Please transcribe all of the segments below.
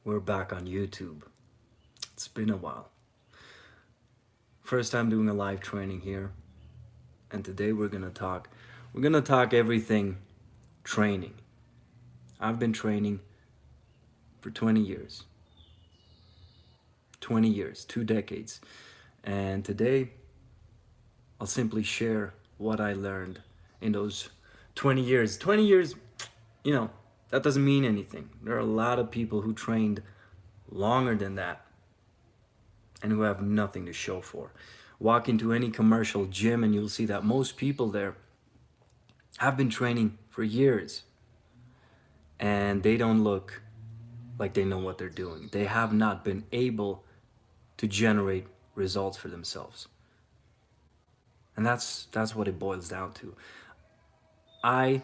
We're back on YouTube. It's been a while. First time doing a live training here, and today we're gonna talk everything training. I've been training for 20 years. 20 years, 2 decades. And today I'll simply share what I learned in those 20 years. 20 years, you know, that doesn't mean anything. There are a lot of people who trained longer than that and who have nothing to show for. Walk into any commercial gym and you'll see that most people there have been training for years and they don't look like they know what they're doing. They have not been able to generate results for themselves. And that's what it boils down to. I,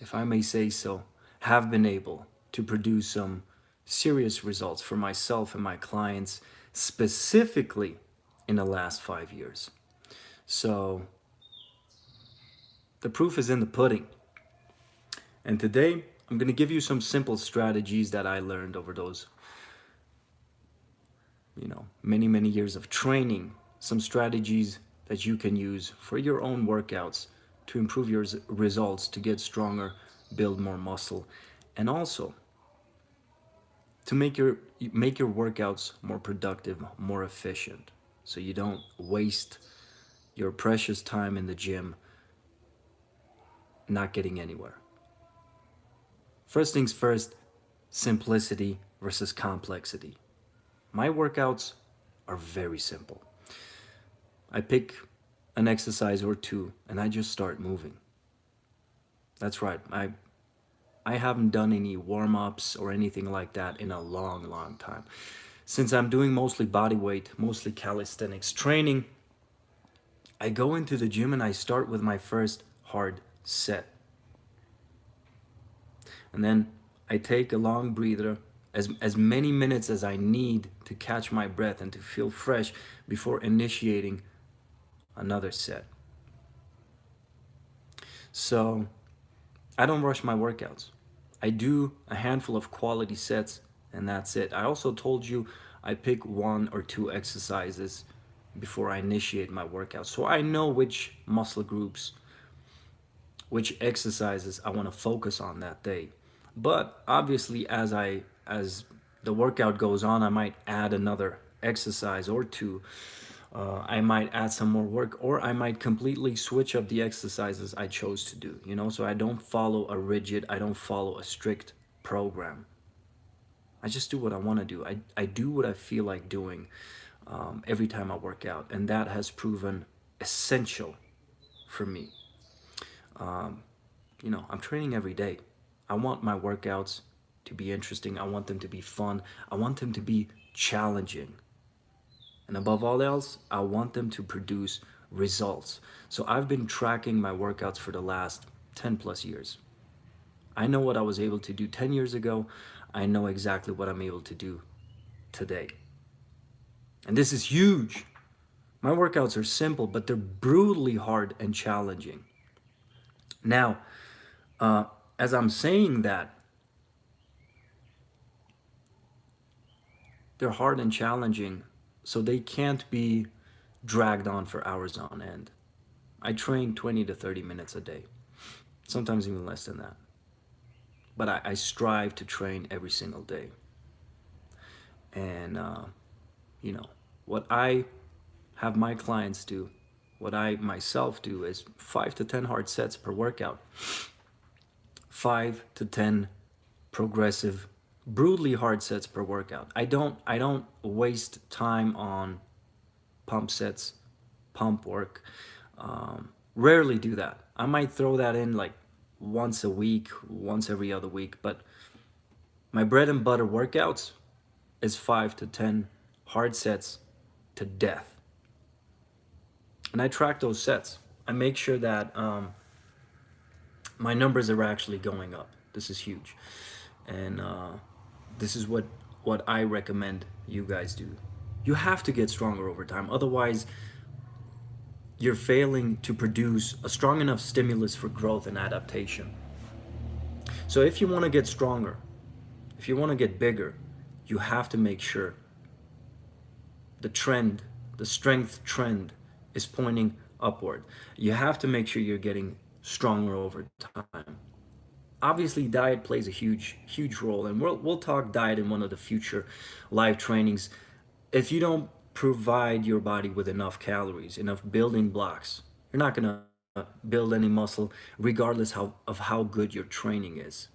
if I may say so, have been able to produce some serious results for myself and my clients, specifically in the last 5 years. So the proof is in the pudding. And today I'm going to give you some simple strategies that I learned over those, many years of training. Some strategies that you can use for your own workouts to improve your results, to get stronger, build more muscle, and also to make your workouts more productive, more efficient, so you don't waste your precious time in the gym not getting anywhere. First things first, simplicity versus complexity. My workouts are very simple. I pick an exercise or two and I just start moving. That's right. I haven't done any warm-ups or anything like that in a long time. Since I'm doing mostly body weight, mostly calisthenics training, I go into the gym and I start with my first hard set. And then I take a long breather, as many minutes as I need to catch my breath and to feel fresh before initiating another set. So I don't rush my workouts. I do a handful of quality sets and that's it. I also told you I pick one or two exercises before I initiate my workout. So I know which muscle groups, which exercises I want to focus on that day. But obviously as the workout goes on, I might add another exercise or two. I might add some more work, or I might completely switch up the exercises I chose to do, so I don't follow a strict program. I just do what I want to do. I do what I feel like doing every time I work out, and that has proven essential for me. I'm training every day. I want my workouts to be interesting. I want them to be fun. I want them to be challenging. And above all else, I want them to produce results. So I've been tracking my workouts for the last 10 plus years. I know what I was able to do 10 years ago. I know exactly what I'm able to do today. And this is huge. My workouts are simple, but they're brutally hard and challenging. Now, as I'm saying that, they're hard and challenging, so they can't be dragged on for hours on end. I train 20 to 30 minutes a day, sometimes even less than that. But I strive to train every single day. And, what I have my clients do, what I myself do, is 5 to 10 hard sets per workout. 5 to 10 progressive, brutally hard sets per workout. I don't waste time on pump sets, pump work. Rarely do that. I might throw that in like once a week, once every other week, but my bread and butter workouts is 5 to 10 hard sets to death. And I track those sets. I make sure that my numbers are actually going up. This is huge. And this is what I recommend you guys do. You have to get stronger over time. Otherwise, you're failing to produce a strong enough stimulus for growth and adaptation. So if you want to get stronger, If you want to get bigger, you have to make sure the trend, the strength trend is pointing upward. You have to make sure you're getting stronger over time. Obviously, diet plays a huge role, and we'll talk diet in one of the future live trainings. If you don't provide your body with enough calories, enough building blocks, you're not going to build any muscle regardless of how good your training is.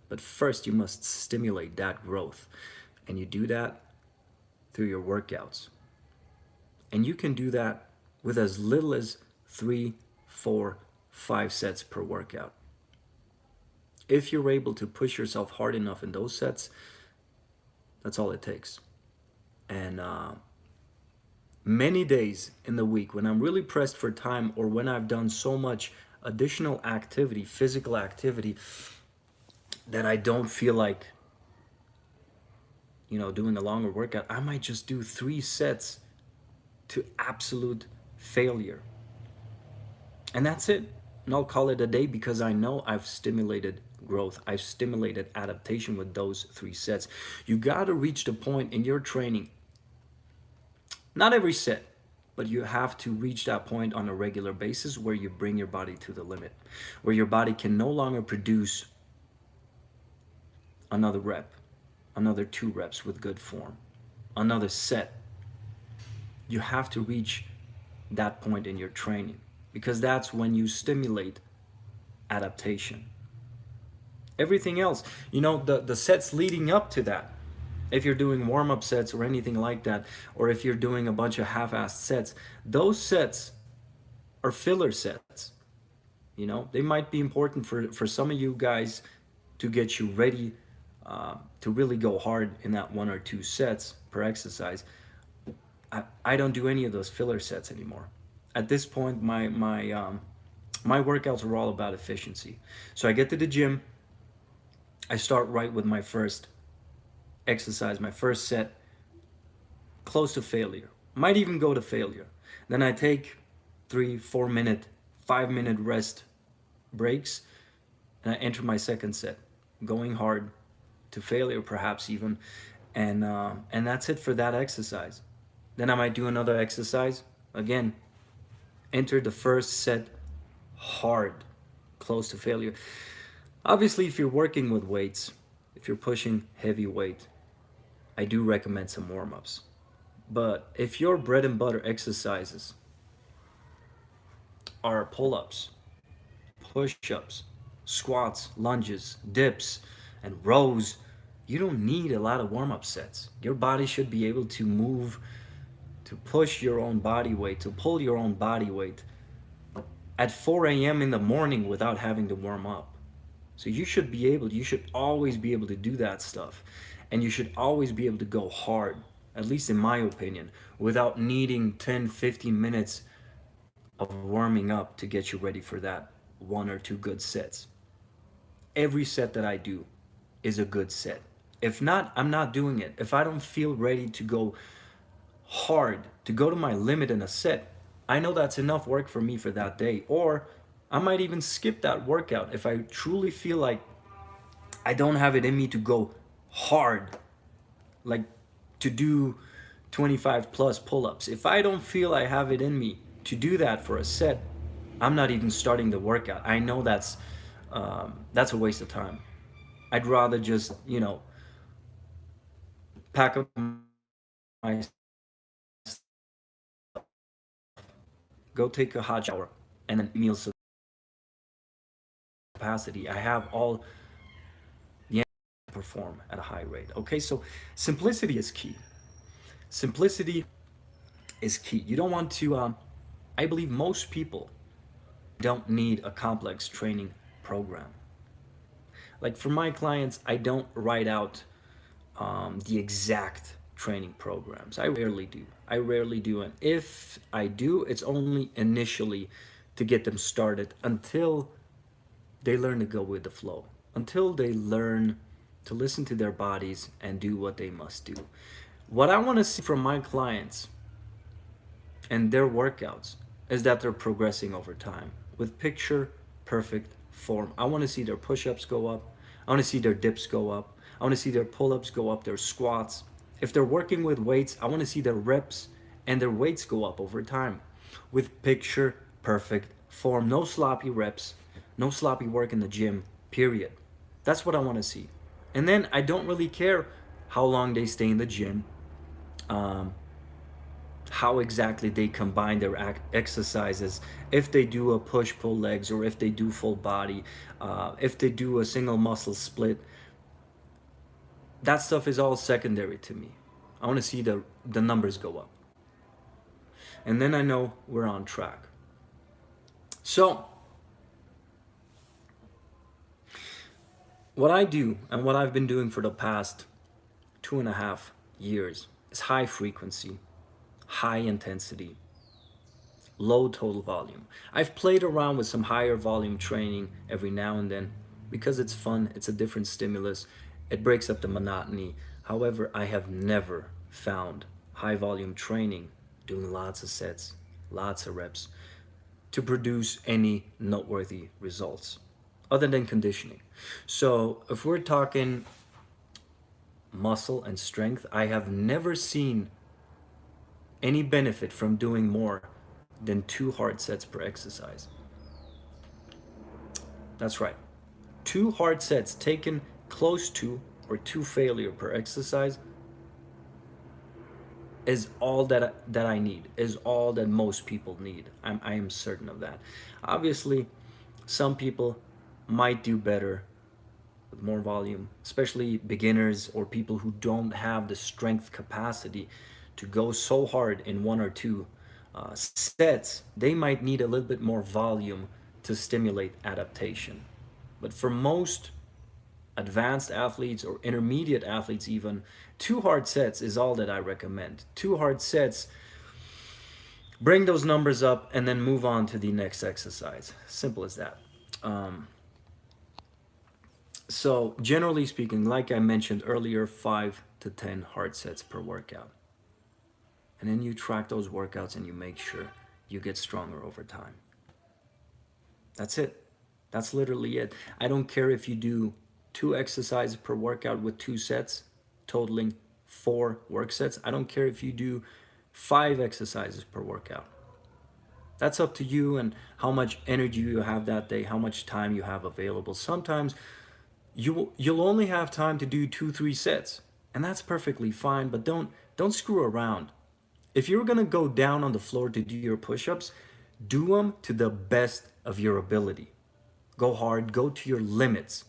But first, you must stimulate that growth, and you do that through your workouts. And you can do that with as little as 3, 4, 5 sets per workout. If you're able to push yourself hard enough in those sets, that's all it takes. And many days in the week when I'm really pressed for time, or when I've done so much additional activity, physical activity, that I don't feel like, doing a longer workout, I might just do 3 sets to absolute failure. And that's it. And I'll call it a day, because I know I've stimulated growth. I've stimulated adaptation with those 3 sets. You got to reach the point in your training, not every set, but you have to reach that point on a regular basis where you bring your body to the limit, where your body can no longer produce another rep, another 2 reps with good form, another set. You have to reach that point in your training, because that's when you stimulate adaptation. Everything else, the sets leading up to that, if you're doing warm-up sets or anything like that, or if you're doing a bunch of half-assed sets, those sets are filler sets. They might be important for some of you guys to get you ready to really go hard in that 1 or 2 sets per exercise. I don't do any of those filler sets anymore. At this point, my workouts are all about efficiency. So I get to the gym, I start right with my first exercise, my first set, close to failure. Might even go to failure. Then I take 3, 4 minute, 5 minute rest breaks, and I enter my second set, going hard to failure, perhaps even, and that's it for that exercise. Then I might do another exercise again, enter the first set hard, close to failure. Obviously, if you're working with weights, if you're pushing heavy weight, I do recommend some warm-ups. But if your bread and butter exercises are pull-ups, push-ups, squats, lunges, dips, and rows, you don't need a lot of warm-up sets. Your body should be able to move, to push your own body weight, to pull your own body weight at 4 a.m. in the morning without having to warm up. So you should always be able to do that stuff. And you should always be able to go hard, at least in my opinion, without needing 10, 15 minutes of warming up to get you ready for that 1 or 2 good sets. Every set that I do is a good set. If not, I'm not doing it. If I don't feel ready to go hard, to go to my limit in a set, I know that's enough work for me for that day. Or I might even skip that workout if I truly feel like I don't have it in me to go hard, like to do 25 plus pull-ups. If I don't feel I have it in me to do that for a set, I'm not even starting the workout. I know that's a waste of time. I'd rather just, pack up my, go take a hot shower, and then meal capacity. I have all the perform at a high rate. Okay, so simplicity is key. Simplicity is key. You don't want to. I believe most people don't need a complex training program. Like for my clients, I don't write out the exact training programs. I rarely do. And if I do, it's only initially to get them started until they learn to go with the flow, until they learn to listen to their bodies and do what they must do. What I want to see from my clients and their workouts is that they're progressing over time with picture perfect form. I want to see their push-ups go up. I want to see their dips go up. I want to see their pull-ups go up, their squats. If they're working with weights, I want to see their reps and their weights go up over time with picture perfect form. No sloppy reps, no sloppy work in the gym, period. That's what I want to see. And then I don't really care how long they stay in the gym, um, how exactly they combine their exercises, if they do a push pull legs or if they do full body, if they do a single muscle split. That stuff is all secondary to me. I want to see the numbers go up. And then I know we're on track. So, what I do and what I've been doing for the past 2.5 years is high frequency, high intensity, low total volume. I've played around with some higher volume training every now and then because it's fun, it's a different stimulus, it breaks up the monotony. However, I have never found high volume training, doing lots of sets, lots of reps, to produce any noteworthy results other than conditioning. So, if we're talking muscle and strength, I have never seen any benefit from doing more than 2 hard sets per exercise. That's right. 2 hard sets taken close to or 2 failure per exercise is all that I need, is all that most people need. I am certain of that. Obviously, some people might do better with more volume, especially beginners or people who don't have the strength capacity to go so hard in 1 or 2 sets. They might need a little bit more volume to stimulate adaptation. But for most advanced athletes or intermediate athletes, even 2 hard sets is all that I recommend. 2 hard sets, bring those numbers up, and then move on to the next exercise. Simple as that. So, generally speaking, like I mentioned earlier, 5 to 10 hard sets per workout. And then you track those workouts and you make sure you get stronger over time. That's it. That's literally it. I don't care if you do 2 exercises per workout with 2 sets, totaling 4 work sets. I don't care if you do 5 exercises per workout. That's up to you and how much energy you have that day, how much time you have available. Sometimes you'll only have time to do 2-3 sets, and that's perfectly fine. But don't screw around. If you're gonna go down on the floor to do your push-ups, do them to the best of your ability. Go hard, go to your limits.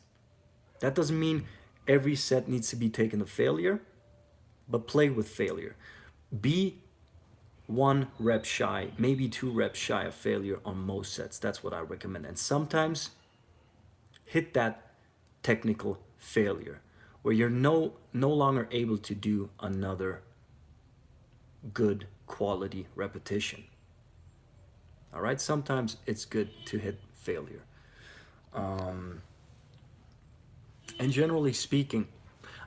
That doesn't mean every set needs to be taken to failure, but play with failure. Be 1 rep shy, maybe 2 reps shy of failure on most sets. That's what I recommend. And sometimes hit that technical failure where you're no longer able to do another good quality repetition. All right, sometimes it's good to hit failure. And generally speaking,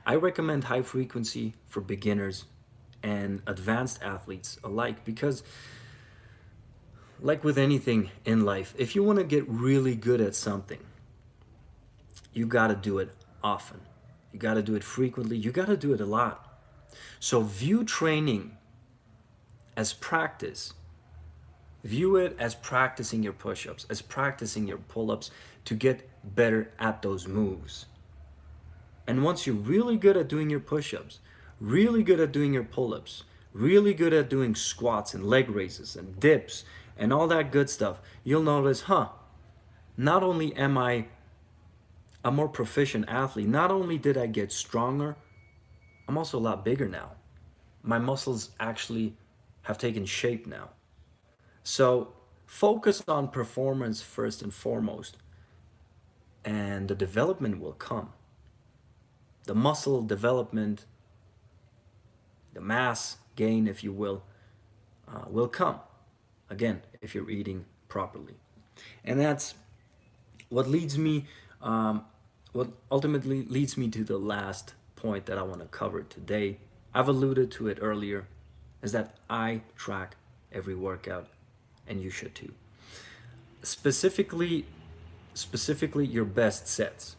I recommend high frequency for beginners and advanced athletes alike because, like with anything in life, if you want to get really good at something, you got to do it often. You got to do it frequently. You got to do it a lot. So view training as practice. View it as practicing your push-ups, as practicing your pull-ups to get better at those moves. And once you're really good at doing your push-ups, really good at doing your pull-ups, really good at doing squats and leg raises and dips and all that good stuff, you'll notice, not only am I a more proficient athlete, not only did I get stronger, I'm also a lot bigger now. My muscles actually have taken shape now. So focus on performance first and foremost, and the development will come. The muscle development, the mass gain, if you will come. Again, if you're eating properly. And that's what leads me, what ultimately leads me to the last point that I want to cover today. I've alluded to it earlier, is that I track every workout, and you should too. Specifically your best sets.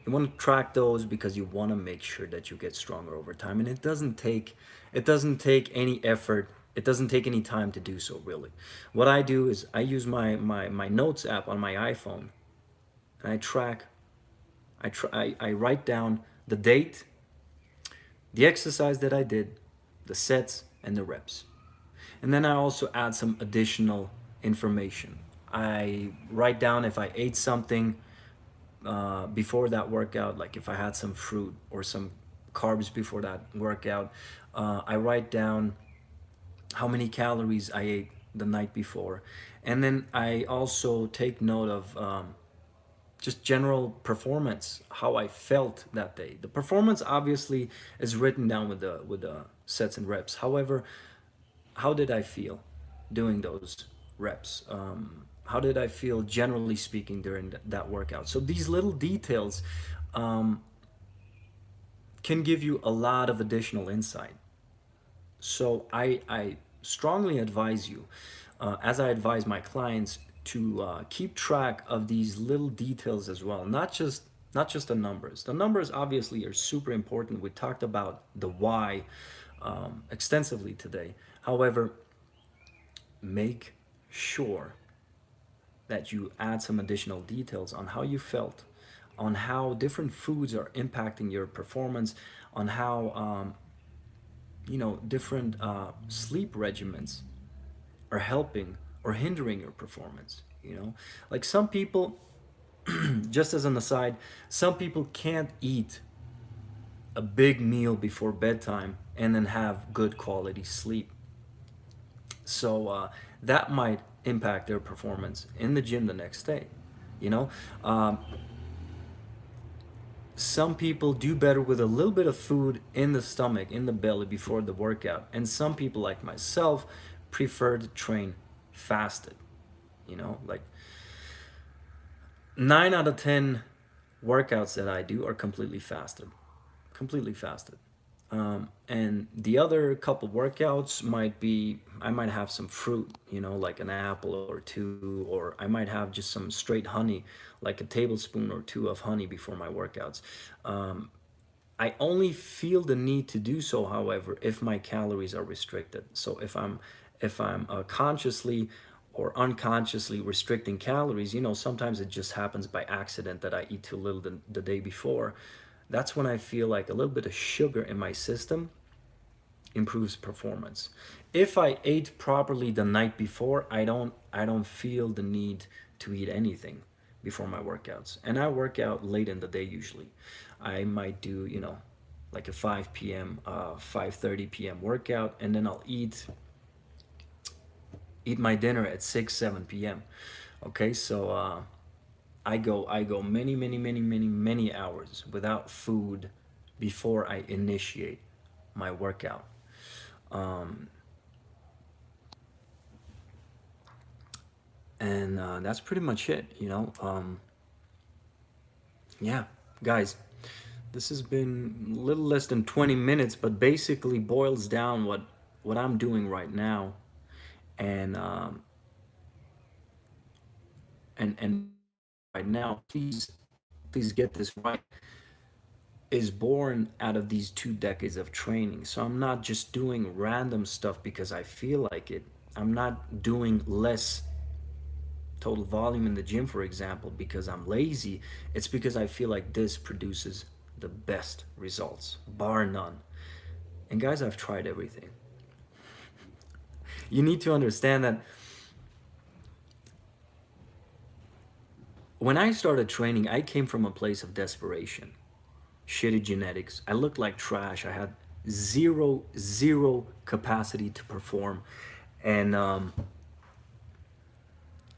You want to track those because you want to make sure that you get stronger over time, and it doesn't take any effort. It doesn't take any time to do so, really. What I do is I use my notes app on my iPhone, and I track. I write down the date, the exercise that I did, the sets, and the reps. And then I also add some additional information. I write down if I ate something before that workout, like if I had some fruit or some carbs before that workout. I write down how many calories I ate the night before. And then I also take note of just general performance, how I felt that day. The performance obviously is written down with the sets and reps. However, how did I feel doing those reps? How did I feel generally speaking during that workout? So these little details um, can give you a lot of additional insight. So I strongly advise you, as I advise my clients, to keep track of these little details as well. Not just the numbers. The numbers obviously are super important. We talked about the why extensively today. However, make sure that you add some additional details on how you felt, on how different foods are impacting your performance, on how different sleep regimens are helping or hindering your performance. Like some people, just as an aside, some people can't eat a big meal before bedtime and then have good quality sleep. So that might impact their performance in the gym the next day. You know, um, some people do better with a little bit of food in the stomach, in the belly before the workout, and some people, like myself, prefer to train fasted. Like 9 out of 10 workouts that I do are completely fasted, completely fasted. And the other couple workouts might be, I might have some fruit, like an apple or two, or I might have just some straight honey, like a tablespoon or two of honey before my workouts. I only feel the need to do so, however, if my calories are restricted. So if I'm consciously or unconsciously restricting calories, sometimes it just happens by accident that I eat too little the day before. That's when I feel like a little bit of sugar in my system improves performance. If I ate properly the night before, I don't feel the need to eat anything before my workouts. And I work out late in the day usually. I might do, like a 5 p.m., 5:30 p.m. workout, and then I'll eat my dinner at 6, 7 p.m. Okay, so I go many, many, many, many, many hours without food before I initiate my workout. Um, and that's pretty much it. Yeah, guys, this has been a little less than 20 minutes, but basically boils down what I'm doing right now. And and right now, please get this right, is born out of these 2 decades of training. So I'm not just doing random stuff because I feel like it. I'm not doing less total volume in the gym, for example, because I'm lazy. It's because I feel like this produces the best results, bar none. And guys, I've tried everything. You need to understand that when I started training, I came from a place of desperation. Shitty genetics. I looked like trash. I had zero capacity to perform. And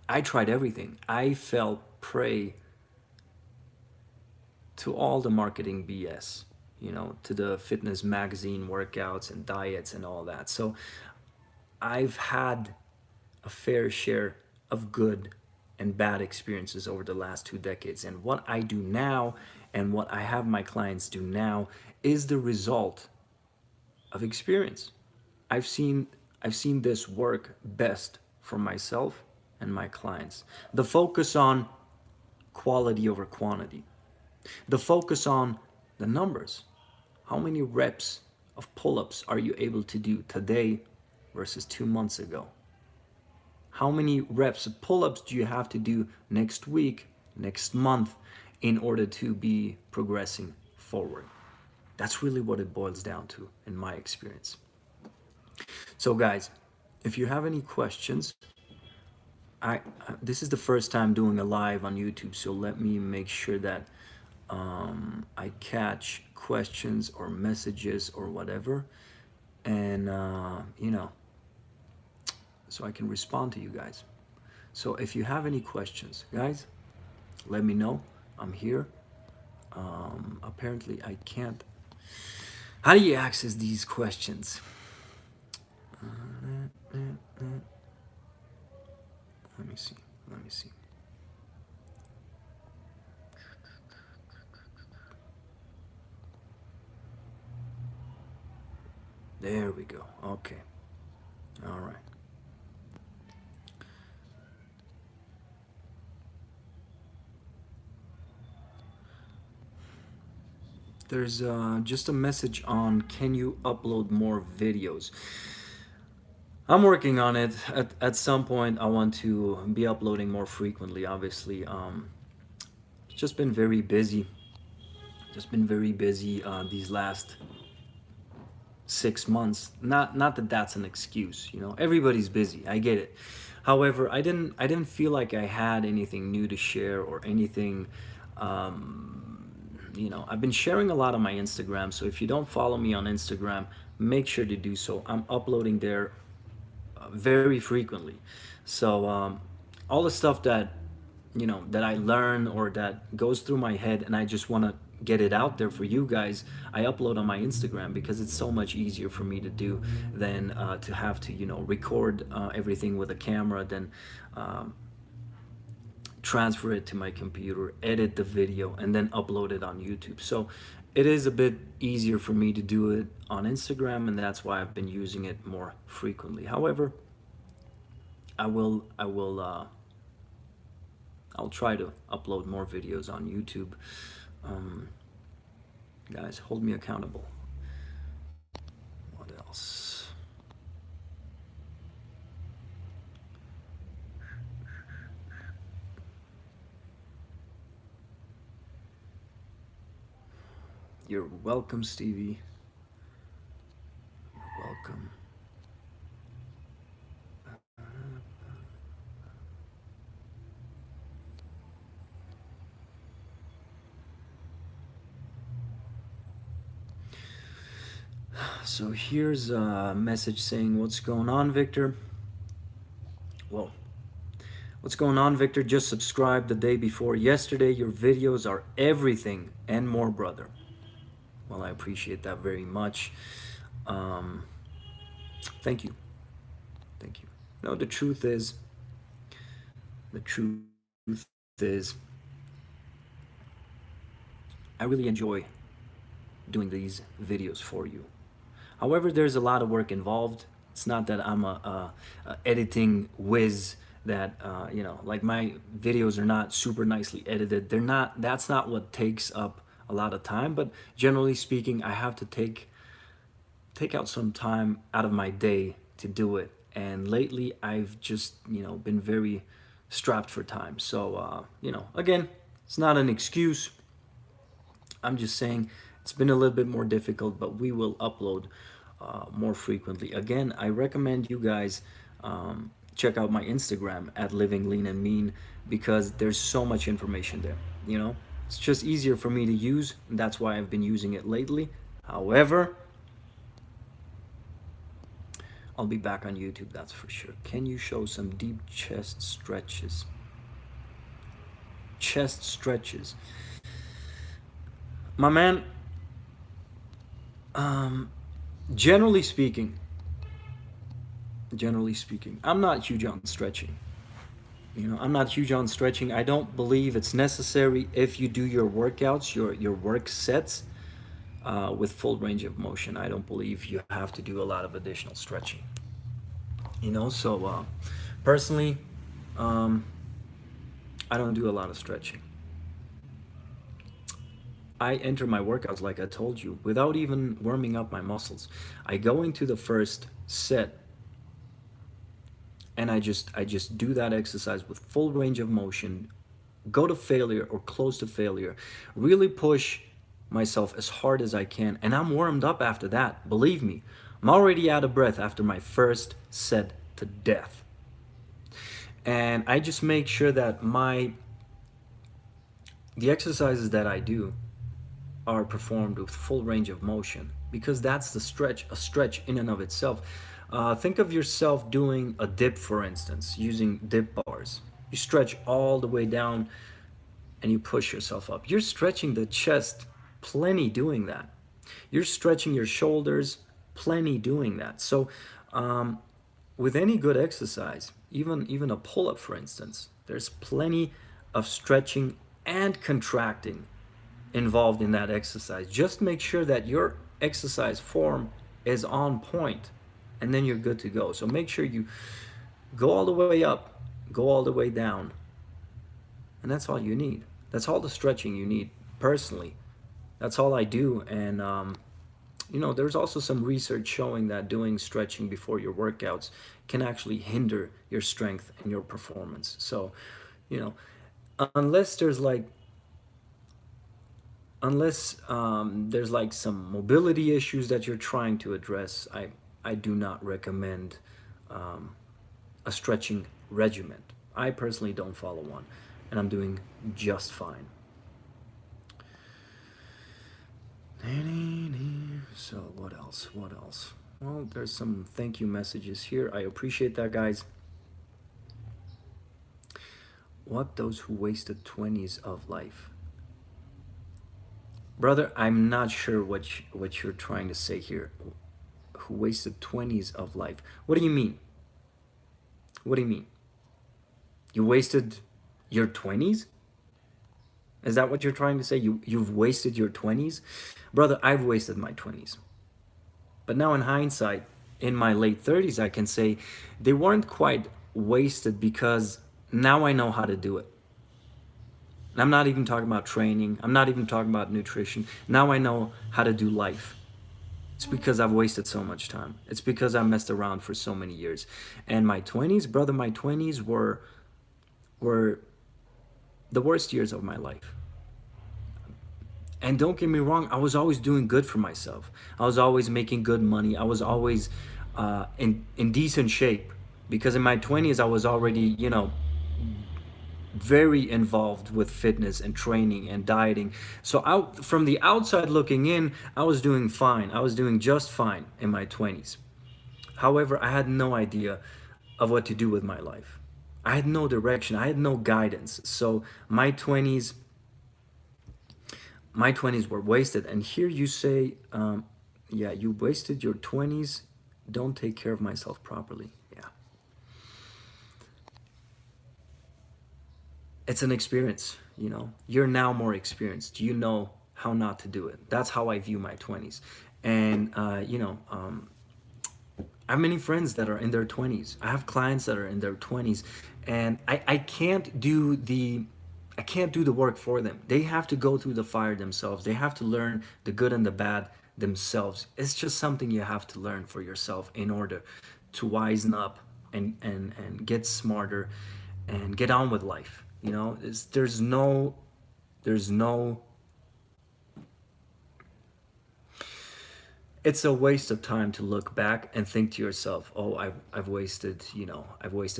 I tried everything. I fell prey to all the marketing BS, to the fitness magazine workouts and diets and all that. So I've had a fair share of good and bad experiences over the last 2 decades. And what I do now and what I have my clients do now is the result of experience. I've seen I've seen this work best for myself and my clients. The focus on quality over quantity. The focus on the numbers. How many reps of pull-ups are you able to do today versus 2 months ago? How many reps of pull-ups do you have to do next week, next month, in order to be progressing forward? That's really what it boils down to in my experience. So guys, if you have any questions, I this is the first time doing a live on YouTube, so let me make sure that I catch questions or messages or whatever, and so I can respond to you guys. So if you have any questions, guys, let me know. I'm here. Apparently, I can't. How do you access these questions? Let me see. Let me see. There we go. Okay. All right. There's just a message on can you upload more videos? I'm working on it. At some point, I want to be uploading more frequently, obviously. It's just been very busy. Just been very busy these last 6 months. Not that that's an excuse, you know. Everybody's busy. I get it. However, I didn't feel like I had anything new to share or anything. I've been sharing a lot on my Instagram. So if you don't follow me on Instagram, make sure to do so. I'm uploading there very frequently. So all the stuff that that I learn or that goes through my head, and I just want to get it out there for you guys, I upload on my Instagram because it's so much easier for me to do than to have to record everything with a camera, then transfer it to my computer, edit the video, and then upload it on YouTube. So it is a bit easier for me to do it on Instagram, and that's why I've been using it more frequently. However, I'll try to upload more videos on YouTube. Um, Guys, hold me accountable. What else? You're welcome, Stevie. You're welcome. So here's a message saying, what's going on, Victor? Well, what's going on, Victor? Just subscribed the day before yesterday. Your videos are everything and more, brother. Well, I appreciate that very much. Um, Thank you. Thank you. No, the truth is, I really enjoy doing these videos for you. However, there's a lot of work involved. It's not that I'm a editing whiz that like my videos are not super nicely edited. They're not. That's not what takes up a lot of time. But generally speaking, I have to take out some time out of my day to do it. And lately, I've just been very strapped for time. So again, it's not an excuse. I'm just saying it's been a little bit more difficult, but we will upload more frequently. Again, I recommend you guys check out my Instagram at Living Lean and Mean, because there's so much information there. It's just easier for me to use, and that's why I've been using it lately. However, I'll be back on YouTube, that's for sure. Can you show some deep chest stretches? Chest stretches. My man, generally speaking, I'm not huge on stretching. I'm not huge on stretching. I don't believe it's necessary if you do your workouts, your work sets with full range of motion. I don't believe you have to do a lot of additional stretching. So personally, I don't do a lot of stretching. I enter my workouts, like I told you, without even warming up my muscles. I go into the first set and I just do that exercise with full range of motion, go to failure or close to failure, really push myself as hard as I can, and I'm warmed up after that. Believe me, I'm already out of breath after my first set to death. And I just make sure that my the exercises that I do are performed with full range of motion, because that's the stretch, a stretch in and of itself. Think of yourself doing a dip, for instance, using dip bars. You stretch all the way down and you push yourself up. You're stretching the chest plenty doing that. You're stretching your shoulders plenty doing that. So, with any good exercise, even a pull up, for instance, there's plenty of stretching and contracting involved in that exercise. Just make sure that your exercise form is on point, and then you're good to go. So make sure you go all the way up, go all the way down, and that's all you need. That's all the stretching you need. Personally, that's all I do. And there's also some research showing that doing stretching before your workouts can actually hinder your strength and your performance. So, you know, unless there's like unless there's like some mobility issues that you're trying to address, I do not recommend um, a stretching regimen. I personally don't follow one, and I'm doing just fine. So what else? What else? Well, there's some thank you messages here. I appreciate that, guys. What those who wasted 20s of life? Brother, I'm not sure what you're trying to say here. Who wasted 20s of life? What do you mean? What do you mean? You wasted your 20s? Is that what you're trying to say? You've wasted your 20s? Brother, I've wasted my 20s. But now in hindsight, in my late 30s, I can say they weren't quite wasted, because now I know how to do it. And I'm not even talking about training. I'm not even talking about nutrition. Now I know how to do life. It's because I've wasted so much time. It's because I messed around for so many years. And my 20s, brother, my 20s were the worst years of my life. And don't get me wrong, I was always doing good for myself. I was always making good money. I was always in decent shape, because in my 20s I was already, very involved with fitness and training and dieting. So from the outside looking in, I was doing fine. I was doing just fine in my 20s. However, I had no idea of what to do with my life. I had no direction. I had no guidance. So my 20s were wasted. And here you say, yeah, you wasted your 20s. Don't take care of myself properly. Yeah. It's an experience. You're now more experienced. You know how not to do it. That's how I view my 20s. And I have many friends that are in their 20s. I have clients that are in their 20s, and I can't do the work for them. They have to go through the fire themselves. They have to learn the good and the bad themselves. It's just something you have to learn for yourself in order to wisen up and get smarter and get on with life. There's no it's a waste of time to look back and think to yourself, "Oh, I've wasted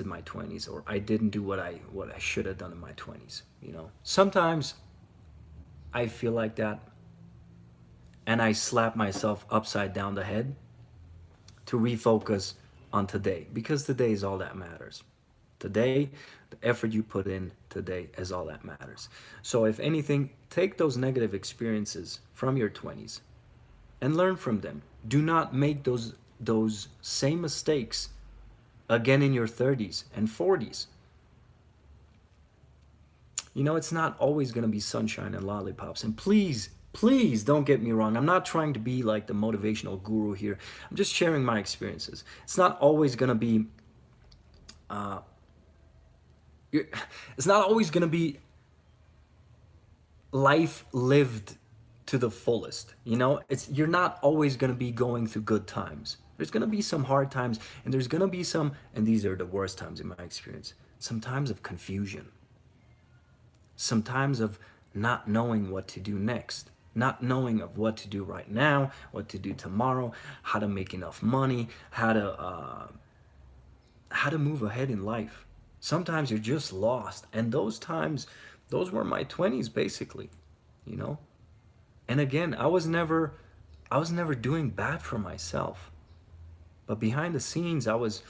my 20s, or I didn't do what I should have done in my 20s." Sometimes I feel like that, and I slap myself upside down the head to refocus on today, because today is all that matters. Today, the effort you put in today is all that matters. So if anything, take those negative experiences from your 20s and learn from them. Do not make those same mistakes again in your 30s and 40s. It's not always going to be sunshine and lollipops. And please, please don't get me wrong. I'm not trying to be like the motivational guru here. I'm just sharing my experiences. It's not always going to be uh, it's not always going to be life lived to the fullest. You know, it's you're not always going to be going through good times. There's going to be some hard times, and there's going to be some, and these are the worst times in my experience, some times of confusion, some times of not knowing what to do next, not knowing of what to do right now, what to do tomorrow, how to make enough money, how to move ahead in life. Sometimes you're just lost, and those times, those were my 20s basically, you know. And again, I was never doing bad for myself, but behind the scenes I was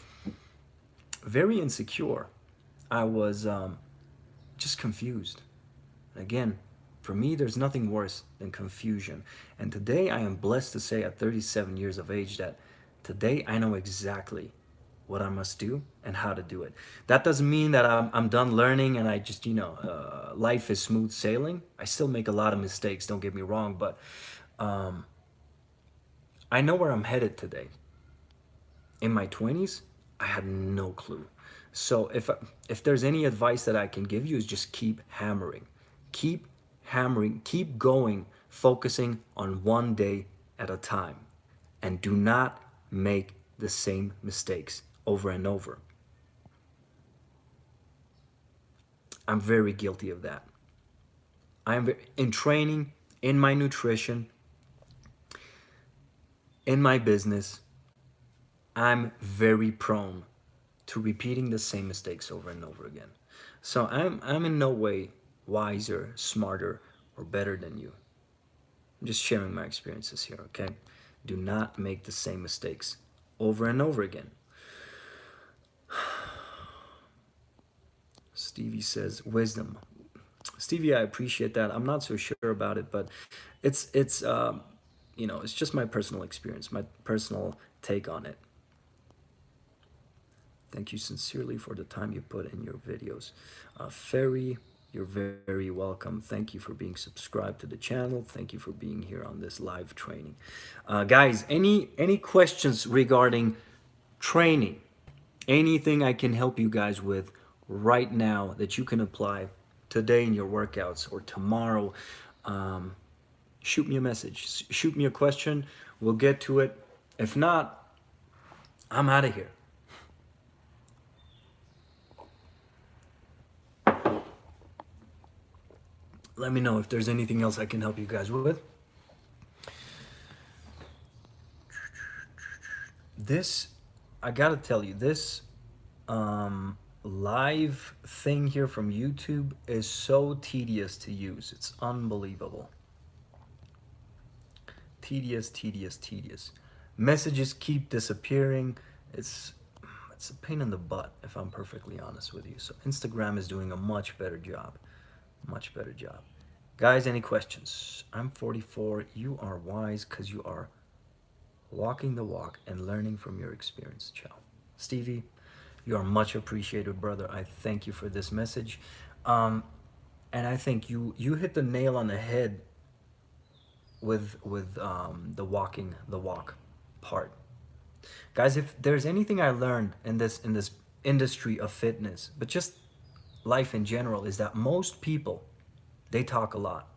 very insecure. I was just confused. Again, for me, there's nothing worse than confusion. And today, I am blessed to say at 37 years of age that today I know exactly what I must do and how to do it. That doesn't mean that I'm done learning and I just, life is smooth sailing. I still make a lot of mistakes, don't get me wrong, but I know where I'm headed today. In my 20s, I had no clue. So if there's any advice that I can give you is just keep hammering. Keep hammering, keep going, focusing on one day at a time. And do not make the same mistakes over and over. I'm very guilty of that. I'm in training, in my nutrition, in my business, I'm very prone to repeating the same mistakes over and over again. So I'm in no way wiser, smarter, or better than you. I'm just sharing my experiences here, okay? Do not make the same mistakes over and over again. Stevie says wisdom. Stevie, I appreciate that. I'm not so sure about it, but it's just my personal experience, my personal take on it. Thank you sincerely for the time you put in your videos. Ferry, you're very welcome. Thank you for being subscribed to the channel. Thank you for being here on this live training. Guys, any questions regarding training? Anything I can help you guys with right now that you can apply today in your workouts or tomorrow, shoot me a message. Shoot me a question. We'll get to it. If not, I'm out of here. Let me know if there's anything else I can help you guys with. This, I gotta tell you, this live thing here from YouTube is so tedious to use. It's unbelievable. Tedious, tedious, tedious. Messages keep disappearing. It's a pain in the butt, if I'm perfectly honest with you. So Instagram is doing a much better job. Much better job. Guys, any questions? I'm 44. You are wise because you are walking the walk and learning from your experience. Ciao. Stevie, you are much appreciated, brother. I thank you for this message. And I think you hit the nail on the head with the walking the walk part. Guys, if there's anything I learned in this industry of fitness, but just life in general, is that most people, they talk a lot.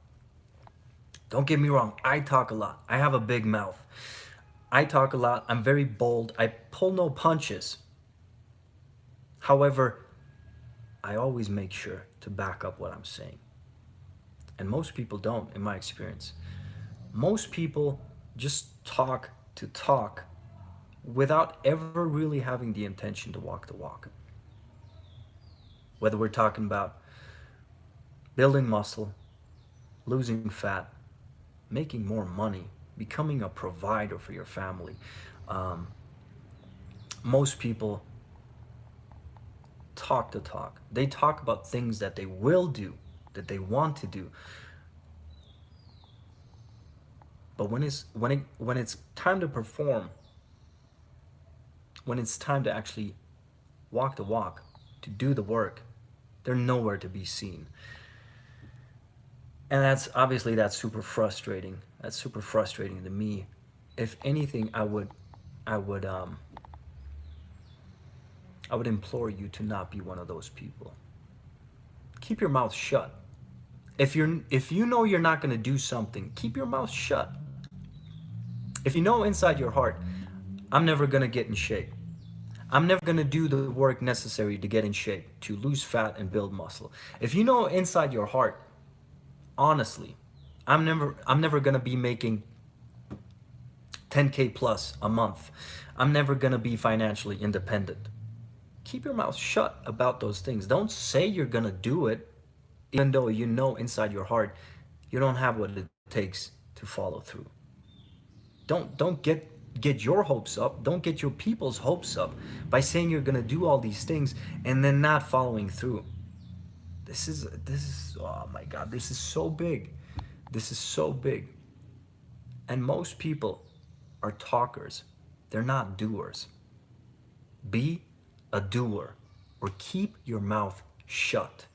Don't get me wrong, I talk a lot. I have a big mouth. I talk a lot. I'm very bold. I pull no punches. However, I always make sure to back up what I'm saying. And most people don't, in my experience. Most people just talk to talk without ever really having the intention to walk the walk. Whether we're talking about building muscle, losing fat, making more money, becoming a provider for your family. Most people talk the talk. They talk about things that they will do, that they want to do. But when it's time to perform, when it's time to actually walk the walk, to do the work, they're nowhere to be seen. And that's super frustrating. That's super frustrating to me. If anything, I would implore you to not be one of those people. Keep your mouth shut If you know you're not going to do something, keep your mouth shut. If you know inside your heart, I'm never going to get in shape. I'm never going to do the work necessary to get in shape, to lose fat and build muscle. If you know inside your heart, honestly, I'm never going to be making 10K plus a month. I'm never going to be financially independent. Keep your mouth shut about those things. Don't say you're going to do it even though you know inside your heart you don't have what it takes to follow through. Don't get your hopes up. Don't get your people's hopes up by saying you're going to do all these things and then not following through. This is oh my god, this is so big. This is so big. And most people are talkers. They're not doers. Be a doer or keep your mouth shut.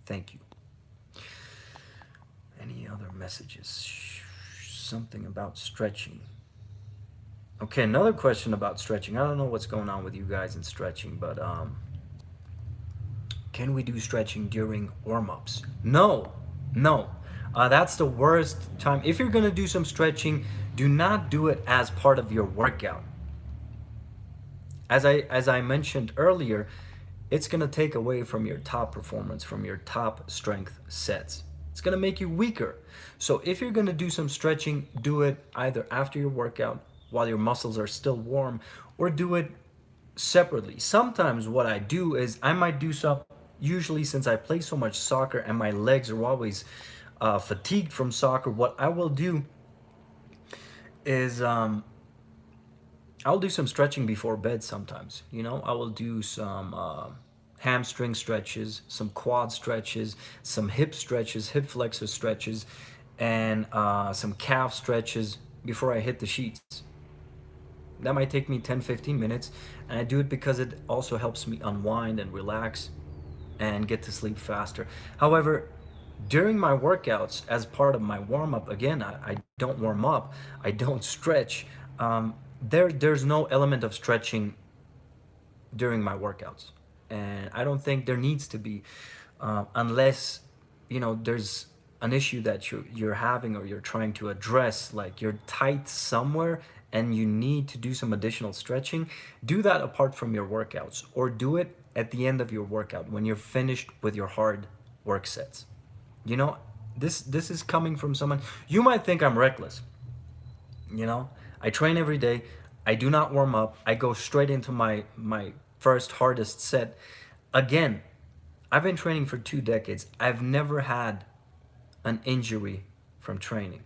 Thank you. Any other messages? Something about stretching. Okay, another question about stretching. I don't know what's going on with you guys in stretching, but can we do stretching during warm-ups? No, no. That's the worst time. If you're gonna do some stretching, do not do it as part of your workout. As I mentioned earlier, it's gonna take away from your top performance, from your top strength sets. It's gonna make you weaker. So if you're gonna do some stretching, do it either after your workout while your muscles are still warm, or do it separately. Sometimes what I do is I might do some, usually since I play so much soccer and my legs are always fatigued from soccer, what I will do is I'll do some stretching before bed sometimes. You know, I will do some hamstring stretches, some quad stretches, some hip stretches, hip flexor stretches, and some calf stretches before I hit the sheets. That might take me 10-15 minutes, and I do it because it also helps me unwind and relax and get to sleep faster. However, during my workouts, as part of my warm up, again, I don't warm up, I don't stretch. There's no element of stretching during my workouts, and I don't think there needs to be, unless there's an issue that you're having or you're trying to address, like you're tight somewhere and you need to do some additional stretching. Do that apart from your workouts, or do it at the end of your workout when you're finished with your hard work sets. You know, this is coming from someone. You might think I'm reckless. You know, I train every day. I do not warm up. I go straight into my first hardest set. Again, I've been training for 2 decades. I've never had an injury from training.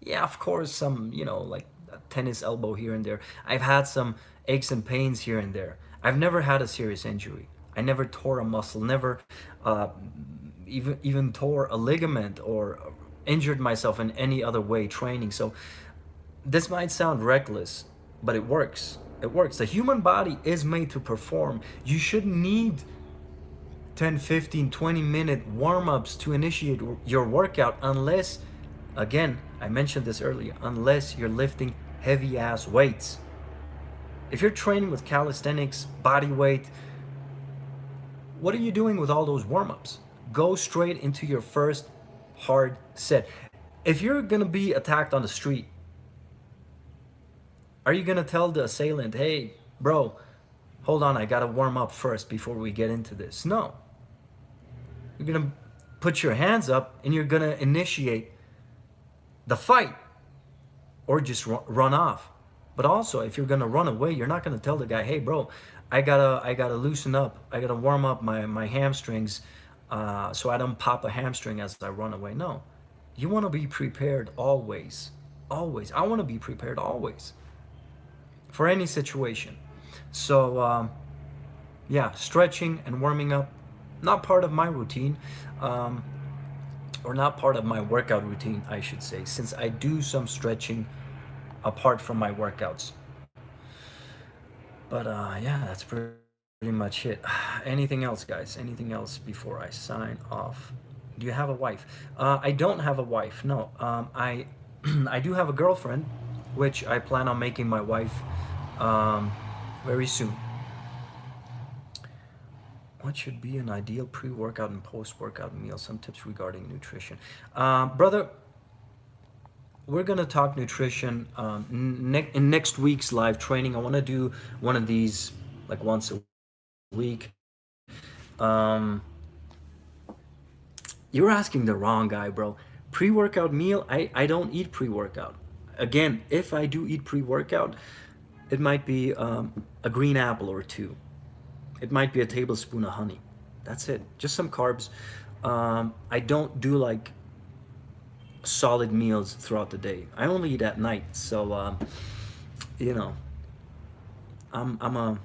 Yeah, of course, some, like a tennis elbow here and there. I've had some aches and pains here and there. I've never had a serious injury. I never tore a muscle, never uh, even tore a ligament or injured myself in any other way training. So this might sound reckless, but it works. It works. The human body is made to perform. You shouldn't need 10, 15, 20-minute warm-ups to initiate your workout unless, again, I mentioned this earlier, unless you're lifting heavy ass weights. If you're training with calisthenics, body weight, what are you doing with all those warm-ups? Go straight into your first hard set. If you're gonna be attacked on the street, are you gonna tell the assailant, hey, bro, hold on, I gotta warm up first before we get into this? No. You're gonna put your hands up and you're gonna initiate the fight, or just run off. But also, if you're gonna run away, you're not gonna tell the guy, hey, bro, I gotta loosen up, I gotta warm up my hamstrings, so I don't pop a hamstring as I run away. No, you want to be prepared always, always. I want to be prepared always for any situation. So yeah, stretching and warming up, not part of my routine, or not part of my workout routine, I should say, since I do some stretching apart from my workouts. But yeah, that's pretty much it. Anything else, guys? Anything else before I sign off? Do you have a wife? I don't have a wife. No. I I do have a girlfriend, which I plan on making my wife very soon. What should be an ideal pre-workout and post-workout meal? Some tips regarding nutrition. Brother, we're gonna talk nutrition in next week's live training. I want to do one of these like once a week. Um, you're asking the wrong guy, bro. Pre-workout meal, I don't eat pre-workout. Again, if I do eat pre-workout, it might be a green apple or two. It might be a tablespoon of honey. That's it. Just some carbs. I don't do like solid meals throughout the day. I only eat at night. So, you know, I'm I'm a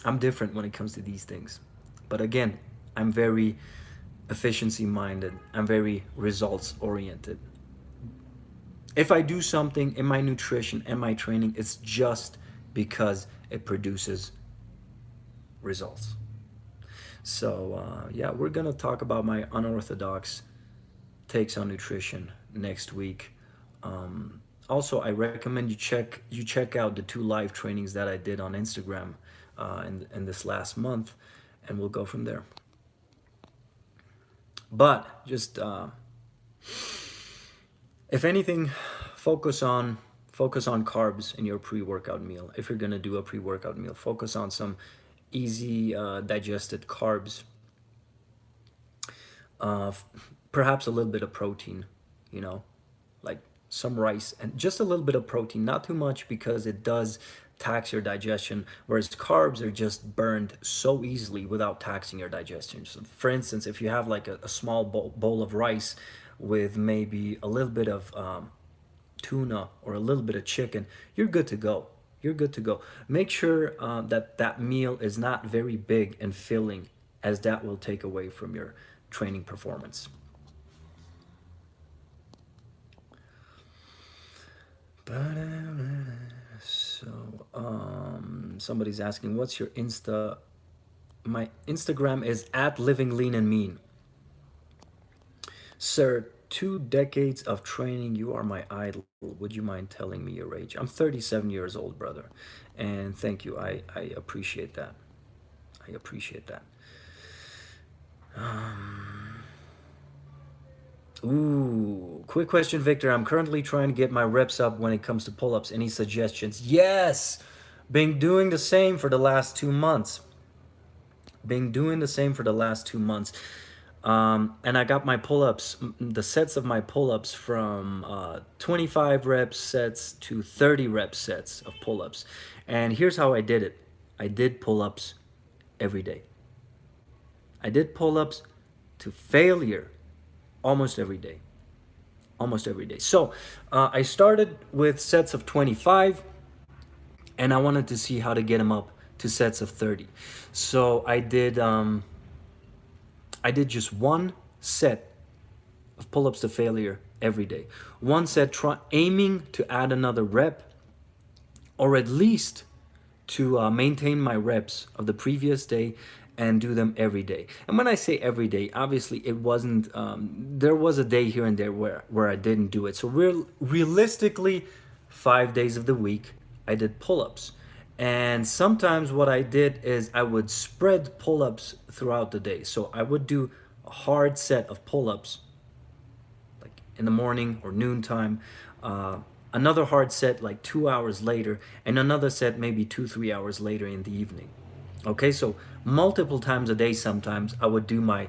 I'm different when it comes to these things. But again, I'm very efficiency minded. I'm very results oriented. If I do something in my nutrition and my training, it's just because it produces results. So yeah, we're gonna talk about my unorthodox takes on nutrition next week. Also, I recommend you check out the two live trainings that I did on Instagram in this last month, and we'll go from there. But just if anything, focus on focus on carbs in your pre-workout meal. If you're gonna do a pre-workout meal, focus on some easy digested carbs, uh, perhaps a little bit of protein, you know, like some rice and just a little bit of protein, not too much because it does tax your digestion, whereas carbs are just burned so easily without taxing your digestion. So for instance, if you have like a small bowl of rice with maybe a little bit of tuna or a little bit of chicken, you're good to go. You're good to go. Make sure that that meal is not very big and filling, as that will take away from your training performance. So, somebody's asking, what's your Insta? My Instagram is at Living Lean and Mean. Sir, 2 decades of training, you are my idol. Would you mind telling me your age? I'm 37 years old, brother. And thank you. I appreciate that. I appreciate that. Ooh, quick question, Victor. I'm currently trying to get my reps up when it comes to pull ups. Any suggestions? Yes! Been doing the same for the last 2 months. Been doing the same for the last 2 months. And I got my pull ups, the sets of my pull ups from 25 rep sets to 30 rep sets of pull ups. And here's how I did it. I did pull ups every day. I did pull ups to failure almost every day. Almost every day. So I started with sets of 25, and I wanted to see how to get them up to sets of 30. So I did just one set of pull-ups to failure every day. One set aiming to add another rep, or at least to maintain my reps of the previous day and do them every day. And when I say every day, obviously it wasn't. There was a day here and there where I didn't do it. So realistically, 5 days of the week I did pull-ups. And sometimes what I did is I would spread pull-ups throughout the day. So I would do a hard set of pull-ups like in the morning or noontime, another hard set like 2 hours later, and another set maybe 3 hours later in the evening. Okay, so multiple times a day sometimes I would do my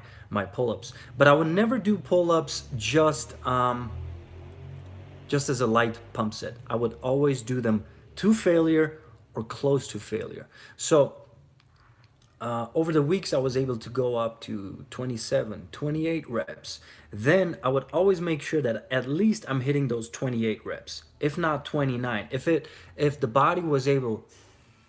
pull-ups, but I would never do pull-ups just as a light pump set. I would always do them to failure or close to failure. So over the weeks, I was able to go up to 27, 28 reps. Then I would always make sure that at least I'm hitting those 28 reps, if not 29. If the body was able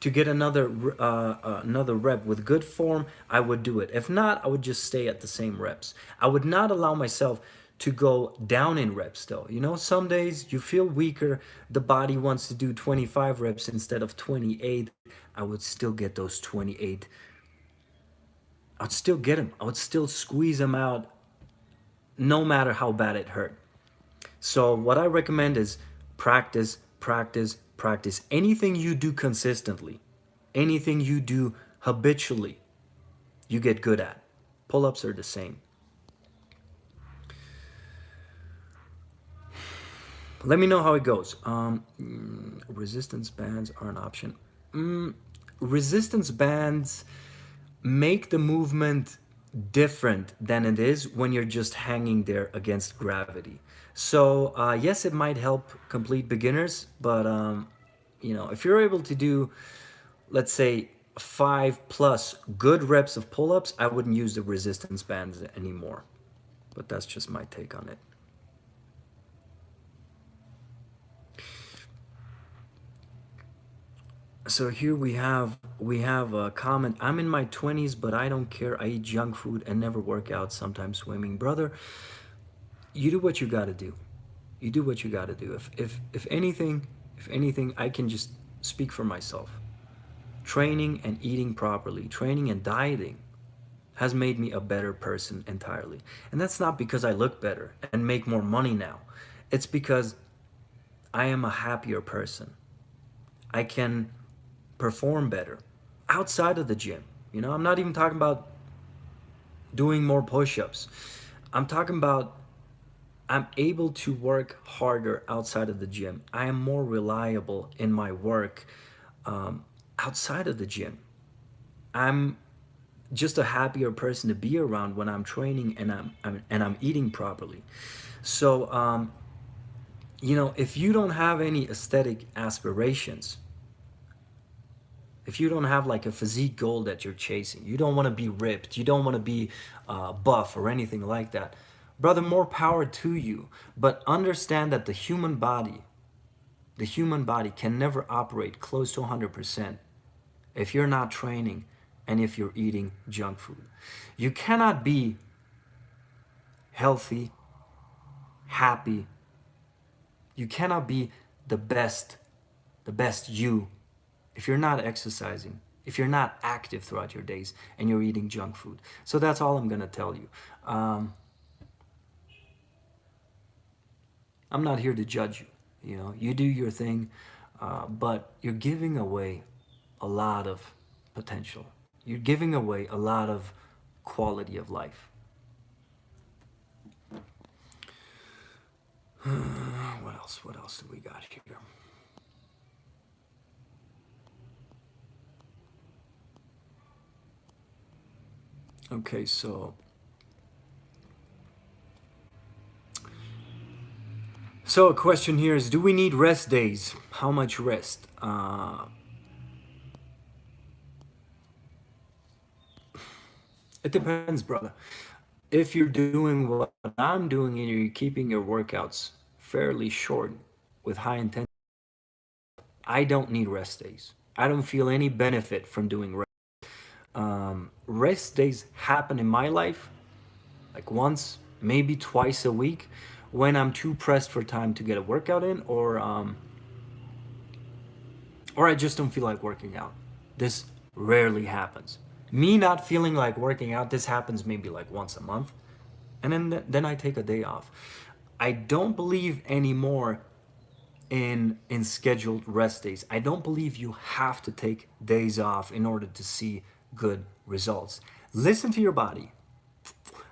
to get another rep with good form, I would do it. If not, I would just stay at the same reps. I would not allow myself to go down in reps though. You know, some days you feel weaker, the body wants to do 25 reps instead of 28. I would still get those 28. I'd still get them. I would still squeeze them out no matter how bad it hurt. So what I recommend is practice, practice, practice. Anything you do consistently, anything you do habitually, you get good at. Pull-ups are the same. Let me know how it goes. Resistance bands are an option. Resistance bands make the movement different than it is when you're just hanging there against gravity. So yes, it might help complete beginners, but if you're able to do, let's say, 5+ good reps of pull-ups, I wouldn't use the resistance bands anymore. But that's just my take on it. So here we have a comment. I'm in my 20s, but I don't care. I eat junk food and never work out. Sometimes swimming, brother. You do what you got to do. You do what you got to do. If anything, I can just speak for myself. Training and eating properly, training and dieting, has made me a better person entirely. And that's not because I look better and make more money now. It's because I am a happier person. I can perform better outside of the gym. I'm not even talking about doing more push ups. I'm talking about I'm able to work harder outside of the gym. I am more reliable in my work outside of the gym. I'm just a happier person to be around when I'm training and I'm eating properly. So if you don't have any aesthetic aspirations, if you don't have like a physique goal that you're chasing, you don't want to be ripped, you don't want to be buff or anything like that, brother, more power to you. But understand that the human body can never operate close to 100% if you're not training and if you're eating junk food. You cannot be healthy, happy. You cannot be the best, the best you, if you're not exercising, if you're not active throughout your days and you're eating junk food. So that's all I'm gonna tell you. I'm not here to judge you. You do your thing, but you're giving away a lot of potential. You're giving away a lot of quality of life. What else? What else do we got here? Okay, so a question here is: do we need rest days? How much rest? It depends, brother. If you're doing what I'm doing and you're keeping your workouts fairly short with high intensity, I don't need rest days. I don't feel any benefit from doing rest. Rest days happen in my life like once, maybe twice a week, when I'm too pressed for time to get a workout in, or I just don't feel like working out. This rarely happens. Me not feeling like working out, this happens maybe like once a month, and then I take a day off. I don't believe anymore in scheduled rest days. I don't believe you have to take days off in order to see good results. Listen to your body.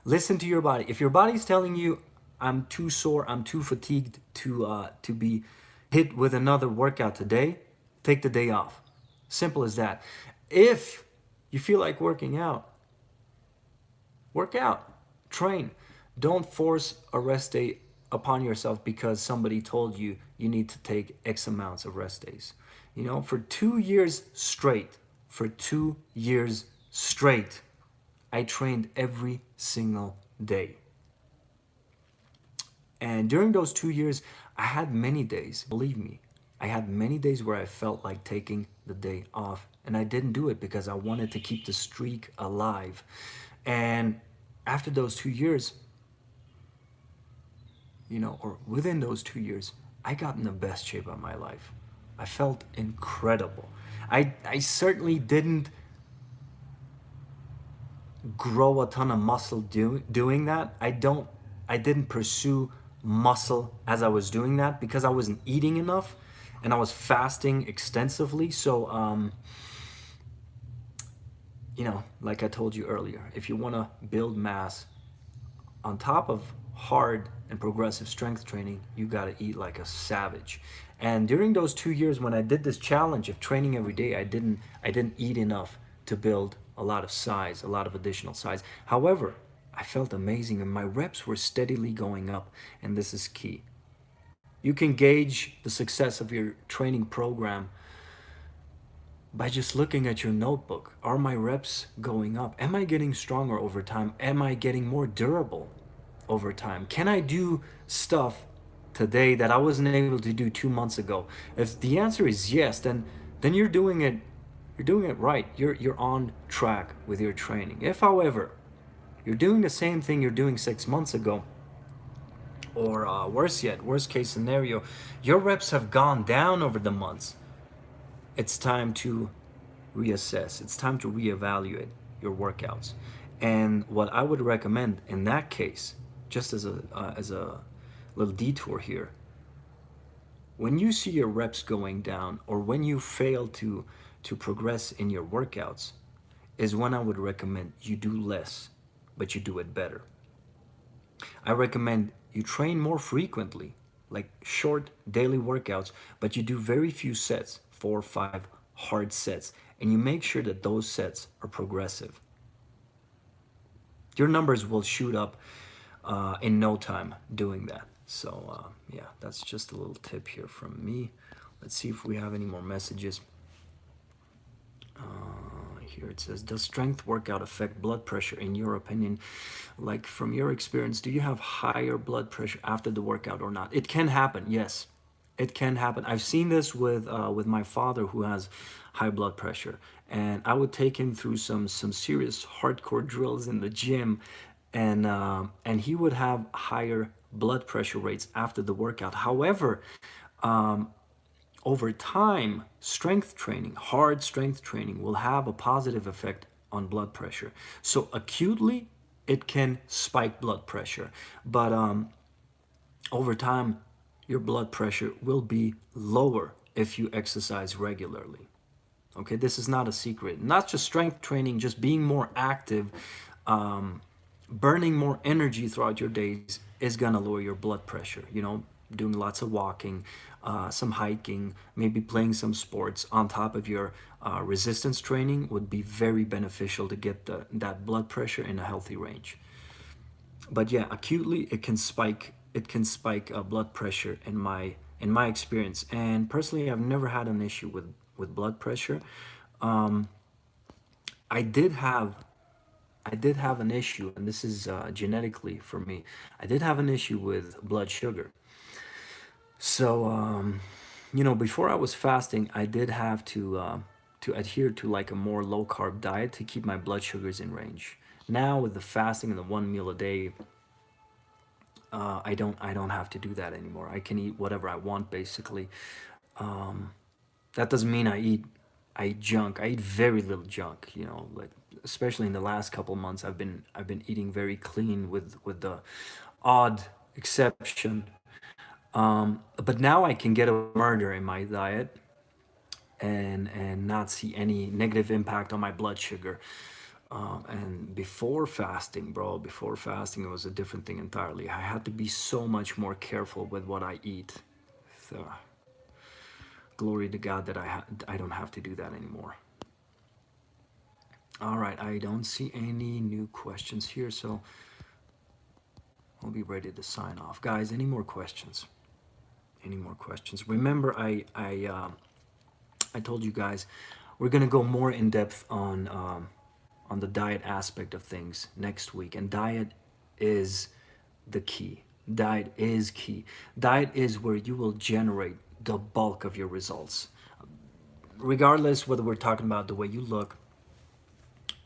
Listen to your body. If your body's telling you, I'm too sore, I'm too fatigued to be hit with another workout today, take the day off. Simple as that. If you feel like working out, work out, train. Don't force a rest day upon yourself because somebody told you you need to take X amounts of rest days. For 2 years straight, I trained every single day. And during those 2 years, I had many days, believe me, I had many days where I felt like taking the day off. And I didn't do it because I wanted to keep the streak alive. And after those 2 years, or within those 2 years, I got in the best shape of my life. I felt incredible. I certainly didn't grow a ton of muscle doing that. I didn't pursue muscle as I was doing that because I wasn't eating enough and I was fasting extensively. So like I told you earlier, if you want to build mass on top of hard and progressive strength training, you got to eat like a savage. And during those 2 years when I did this challenge of training every day, I didn't eat enough to build a lot of size, a lot of additional size. However, I felt amazing and my reps were steadily going up. And this is key. You can gauge the success of your training program by just looking at your notebook. Are my reps going up? Am I getting stronger over time? Am I getting more durable over time? Can I do stuff today that I wasn't able to do 2 months ago? If the answer is yes, then you're doing it right. You're on track with your training. If, however, you're doing the same thing you're doing 6 months ago, or worse yet, worst case scenario, your reps have gone down over the months, it's time to reassess. It's time to reevaluate your workouts. And what I would recommend in that case, just as a little detour here, when you see your reps going down or when you fail to progress in your workouts, is when I would recommend you do less, but you do it better. I recommend you train more frequently, like short daily workouts, but you do very few sets, 4 or 5 hard sets, and you make sure that those sets are progressive. Your numbers will shoot up in no time doing that. So, yeah, that's just a little tip here from me. Let's see if we have any more messages. Here it says, does strength workout affect blood pressure in your opinion? Like from your experience, do you have higher blood pressure after the workout or not? It can happen, yes. It can happen. I've seen this with my father who has high blood pressure, and I would take him through some serious hardcore drills in the gym, and he would have higher blood pressure rates after the workout. However, over time, strength training, hard strength training, will have a positive effect on blood pressure. So acutely, it can spike blood pressure, but over time, your blood pressure will be lower if you exercise regularly. Okay, this is not a secret. Not just strength training, just being more active, burning more energy throughout your days is gonna lower your blood pressure. Doing lots of walking, some hiking, maybe playing some sports on top of your resistance training would be very beneficial to get that blood pressure in a healthy range. But yeah, acutely it can spike blood pressure in my experience. And personally, I've never had an issue with blood pressure. I did have I did have an issue, and this is genetically for me. I did have an issue with blood sugar. So, before I was fasting, I did have to adhere to like a more low carb diet to keep my blood sugars in range. Now with the fasting and the one meal a day, I don't have to do that anymore. I can eat whatever I want basically. That doesn't mean I eat junk. I eat very little junk. Like especially in the last couple months, I've been eating very clean with the odd exception. But now I can get a murder in my diet and not see any negative impact on my blood sugar. And before fasting, bro, before fasting, it was a different thing entirely. I had to be so much more careful with what I eat. So, glory to God that I don't have to do that anymore. All right, I don't see any new questions here, so we'll be ready to sign off. Guys, any more questions? Any more questions? Remember, I told you guys we're gonna go more in depth on the diet aspect of things next week, and diet is the key. Diet is key. Diet is where you will generate the bulk of your results, regardless whether we're talking about the way you look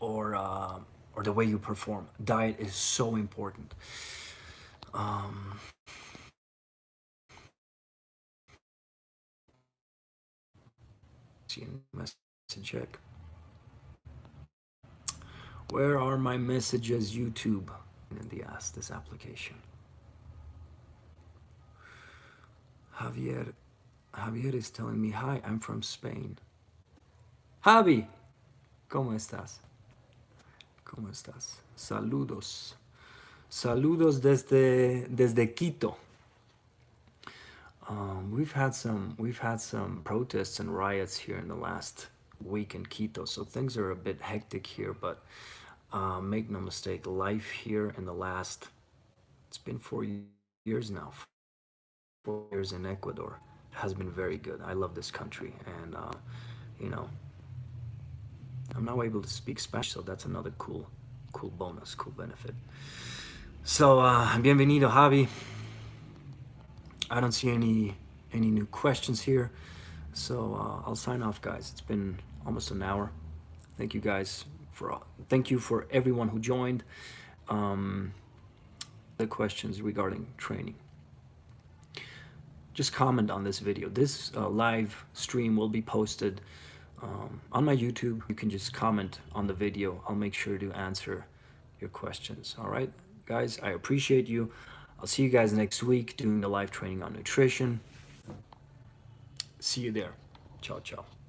or the way you perform. Diet is so important. See a message check. Where are my messages, YouTube? In the ass, this application. Javier, Javier is telling me, hi, I'm from Spain. Javi, ¿cómo estás? ¿Cómo estás? Saludos. Saludos desde Quito. We've had some protests and riots here in the last week in Quito, so things are a bit hectic here. But make no mistake, life here in the last, it's been 4 years now. 4 years in Ecuador has been very good. I love this country, and you know, I'm now able to speak Spanish, so that's another cool bonus, cool benefit. So, bienvenido, Javi. I don't see any new questions here, so I'll sign off, guys. It's been almost an hour. Thank you guys for thank you for everyone who joined. Um, the questions regarding training. Just comment on this video. This live stream will be posted on my YouTube. You can just comment on the video. I'll make sure to answer your questions. All right, guys, I appreciate you. I'll see you guys next week doing the live training on nutrition. See you there. Ciao, ciao.